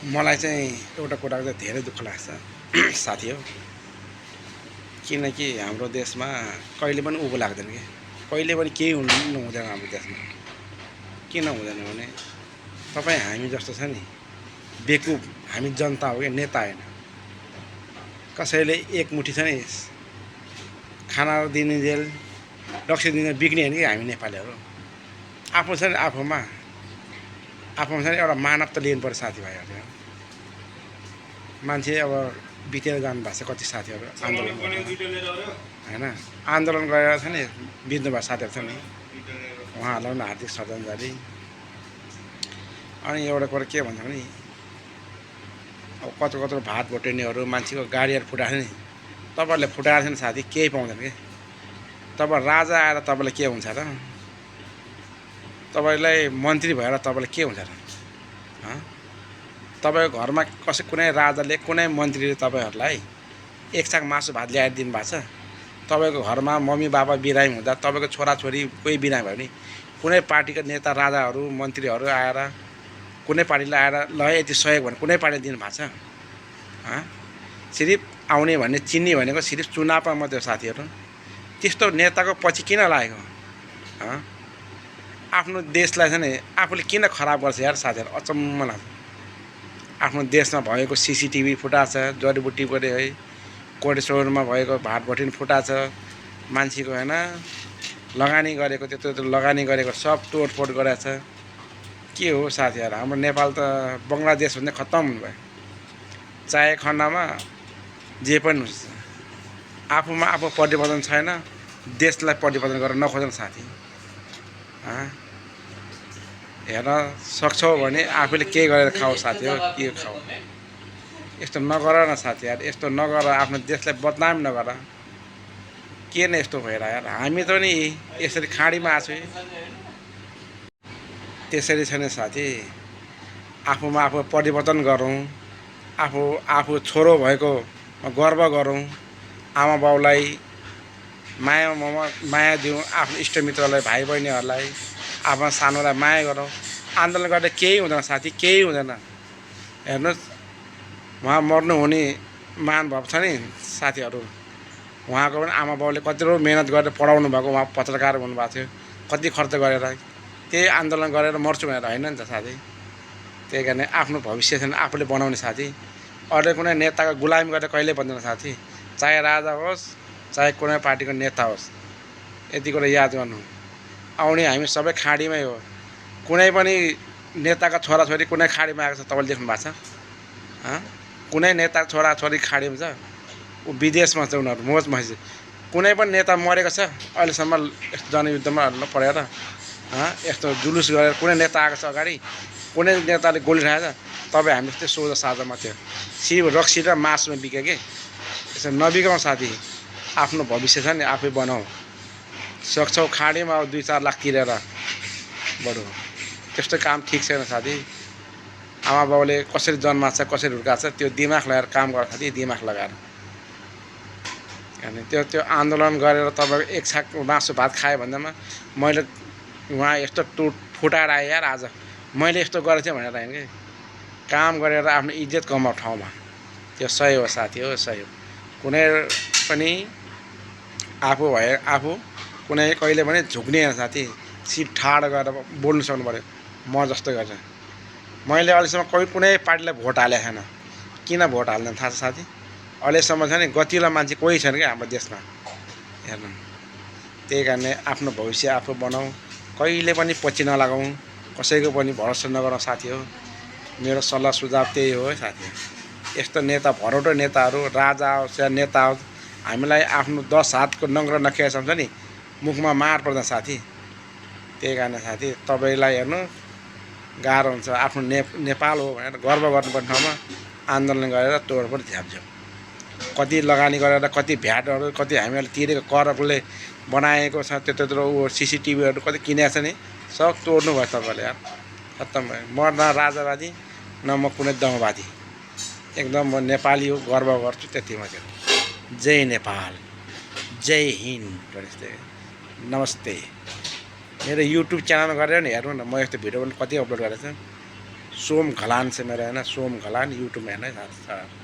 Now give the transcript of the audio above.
मलाई चाहिँ एउटा कुराको चाहिँ धेरै दुःख लाग्छ साथी हो। किनकि हाम्रो देशमा कहिले पनि उँभो लाग्दैन कि कहिले पनि केही हुँदैन हाम्रो देशमा। किन हुँदैन भने तपाईँ हामी जस्तो छ नि बेकुब हामी जनता हो कि नेता होइन। कसैले एक मुठी छ नि खाना दिनेजेल रक्सी दिने बिग्ने होइन कि हामी नेपालीहरू। आफू छ नि आफूमा छ नि एउटा मानवता लिनुपर्छ साथीभाइहरू। मान्छे अब बितेर जानुभएको छ कति साथीहरू आन्दोलन होइन आन्दोलन गरेर छ नि बित्नुभएको साथीहरू छ नि उहाँहरूलाई पनि हार्दिक श्रद्धाञ्जली। अनि एउटा कुरा के भन्छ भने अब कत्रो भात भुटेर्नेहरू मान्छेको गाडीहरू फुटाएको नि तपाईँहरूले फुटाएको छ नि साथी केही पाउँदैन कि। तब राजा आएर तपाईँलाई के हुन्छ र? तपाईँलाई मन्त्री भएर तपाईँलाई के हुन्छ र? तपाईँको घरमा कुनै राजाले कुनै मन्त्रीले तपाईँहरूलाई एक छाक मासु भात ल्याएर दिनुभएको छ। तपाईँको घरमा मम्मी बाबा बिरामी हुँदा तपाईँको छोराछोरी कोही बिरामी भयो भने कुनै पार्टीका नेता राजाहरू मन्त्रीहरू आएर कुनै पार्टीले आएर ल यति सहयोग भने कुनै पार्टीले दिनुभएको छ? सिर्फ आउने भन्ने चिन्ने भनेको सिर्फ चुनावमा मात्रै हो साथीहरू। त्यस्तो नेताको पछि किन लागेको? आफ्नो देशलाई चाहिँ नि आफूले किन खराब गर्छ यार साथीहरू? अचम्म लाग्छ। आफ्नो देशमा भएको सिसिटिभी फुटाएको छ, जडीबुटी गरे है कोल्ड स्टोरमा भएको भात भटिन फुटाएको छ, मान्छेको होइन लगानी गरेको त्यत्रो लगानी गरेको सब तोडफोड गरेको छ। के हो साथीहरू? हाम्रो नेपाल त बङ्गलादेश भन्ने खत्तम हुनुभयो। चाहे खण्डमा जे पनि हुन्छ, आफूमा आफू परिवर्तन छैन, देशलाई परिवर्तन गरेर नखोज्नु साथी। हेर्न सक्छौ भने आफूले केही गरेर खाऊ साथी हो। के खाऊ? यस्तो नगर न साथी यार, यस्तो नगर, आफ्नो देशलाई बदनाम नगर। के न यस्तो भएर यार? हामी त नि यसरी खाडीमा आएको छु। त्यसरी छैन साथी, आफूमा आफू परिवर्तन गरौँ, आफू छोरो भएको गर्व गरौँ, आमा बाउलाई माया दिउँ, आफ्नो इष्टमित्रलाई भाइ बहिनीहरूलाई आफ्नो सानोलाई माया गरौँ। आन्दोलन गर्दा केही हुँदैन साथी, केही हुँदैन। हेर्नुहोस् उहाँ मर्नुहुने महानुभाव छ नि साथीहरू, उहाँको पनि आमा बाउले कत्रो मेहनत गरेर पढाउनु भएको, उहाँ पत्रकार हुनुभएको थियो, कति खर्च गरेर। त्यही आन्दोलन गरेर मर्छु भनेर होइन नि त साथी। त्यही कारण आफ्नो भविष्य चाहिँ आफूले बनाउने साथी। अरू कुनै नेताको गुलामी गरेर कहिल्यै बन्दैन साथी। चाहे राजा होस् चाहे कुनै पार्टीको नेता होस्, यति कुरा याद गर्नु। आउने हामी सबै खाडीमै हो। कुनै पनि नेताका छोराछोरी कुनै खाडीमा आएको छ तपाईँले देख्नु भएको छ? कुनै नेताको छोराछोरी खाडीमा छ? ऊ विदेशमा छ, उनीहरू मोज मस्जिद। कुनै पनि नेता मरेको छ अहिलेसम्म यस्तो जनयुद्धमा परेर? यस्तो जुलुस गरेर कुनै नेता आएको छ अगाडि? कुनै नेताले गोली खाएको छ? तपाईँ हामी त्यो सोझो साझामा थियो, सिर्फ रक्सी र मासुमा बिक्यो कि। यसो नबिगाउँ साथी, आफ्नो भविष्य छ नि आफै बनाऊ। सक्छौ खाडीमा 2-4 लाख तिरेर बरु, त्यस्तो काम ठिक छैन साथी। आमा बाउले कसरी जन्माएको छ कसरी हुर्काएको छ त्यो दिमाग लगाएर काम गर साथी, दिमाग लगाएर। अनि त्यो आन्दोलन गरेर तपाईँको एक छाक मासु भात खायो भन्दामा मैले उहाँ यस्तो फुटाएर आएँ यार आज, मैले यस्तो गरेको थिएँ भनेर होइन कि। काम गरेर आफ्नो इज्जत कमाउ ठाउँमा, त्यो सही हो साथी हो, सही हो। कुनै पनि आफू कुनै कहिले पनि झुक्ने होइन साथी। सिट ठाडो गरेर बोल्नु सक्नु पऱ्यो, म जस्तो गर्छ। मैले अहिलेसम्म कुनै पार्टीलाई भोट हालेको छैन। किन भोट हाल्दैन थाहा छ साथी? अहिलेसम्म छ नि गतिलो मान्छे कोही छैन क्या हाम्रो देशमा, हेर्नु। त्यही कारणले आफ्नो भविष्य आफू बनाऊ, कहिले पनि पछि नलागौँ, कसैको पनि भरोसा नगरौँ साथी हो। मेरो सल्लाह सुझाव त्यही हो है साथी। यस्तो नेता भरौटो नेताहरू, राजा आओस् या नेता आओस्, हामीलाई आफ्नो 10 हातको नङ्ग्रो नखिएसम्म छ नि मुखमा मार पर्दैन साथी। त्यही कारण साथी तपाईँलाई हेर्नु गाह्रो हुन्छ। आफ्नो नेपाल हो भनेर गर्व गर्नुपर्ने ठाउँमा आन्दोलन गरेर तोडफोड झ्यापझ्याप, कति लगानी गरेर कति भ्याटहरू कति हामीहरूले तिरेको करले बनाएको छ, त्यत्रो सिसिटिभीहरू कति किनेको छ नि, सब तोड्नु भयो तपाईँले यार। खत्तम भयो। म न राजावादी न म कुनै दमवादी, एकदम म नेपाली हो, गर्व गर्छु त्यति मात्रै। जय नेपाल, जय हिन्द। नमस्ते। मेरो युट्युब च्यानलमा गरेर नि हेर्नु न, म यस्तो भिडियो पनि कति अपलोड गरेको छु। सोम घलान से मेरो होइन सोम घलान युट्युबमा हेर्नै साथ छ।